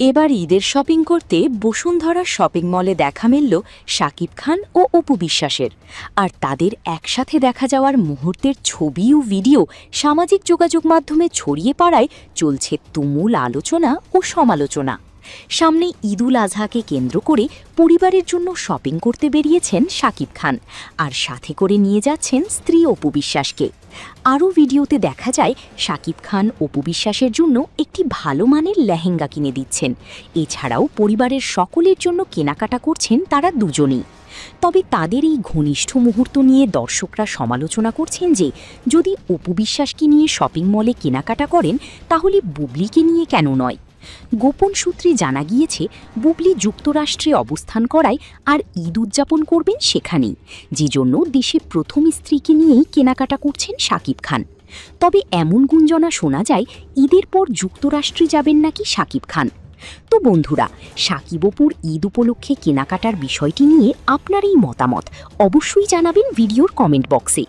এবার ঈদের শপিং করতে বসুন্ধরা শপিং মলে দেখা মিলল শাকিব খান ও অপু বিশ্বাসের। আর তাদের একসাথে দেখা যাওয়ার মুহূর্তের ছবি ও ভিডিও সামাজিক যোগাযোগ মাধ্যমে ছড়িয়ে পড়ায় চলছে তুমুল আলোচনা ও সমালোচনা। সামনে ঈদুল আজহাকে কেন্দ্র করে পরিবারের জন্য শপিং করতে বেরিয়েছেন শাকিব খান, আর সাথে করে নিয়ে যাচ্ছেন স্ত্রী অপু বিশ্বাসকে। আরও ভিডিওতে দেখা যায় শাকিব খান অপু বিশ্বাসের জন্য একটি ভালো মানের লেহেঙ্গা কিনে দিচ্ছেন। এছাড়াও পরিবারের সকলের জন্য কেনাকাটা করছেন তারা দুজনেই। তবে তাদের এই ঘনিষ্ঠ মুহূর্ত নিয়ে দর্শকরা সমালোচনা করছেন যে যদি অপু বিশ্বাসকে নিয়ে শপিং মলে কেনাকাটা করেন তাহলে বুবলিকে নিয়ে কেন নয়। গোপন সূত্রে জানা গিয়েছে বুবলি যুক্তরাষ্ট্রে অবস্থান করায় আর ঈদ উদযাপন করবেন সেখানেই, যে জন্য দেশে প্রথম স্ত্রীকে নিয়েই কেনাকাটা করছেন শাকিব খান। তবে এমন গুঞ্জনা শোনা যায় ঈদের পর যুক্তরাষ্ট্রে যাবেন নাকি শাকিব খান। তো বন্ধুরা, শাকিব অপুর ঈদ উপলক্ষে কেনাকাটার বিষয়টি নিয়ে আপনার এই মতামত অবশ্যই জানাবেন ভিডিওর কমেন্ট বক্সে।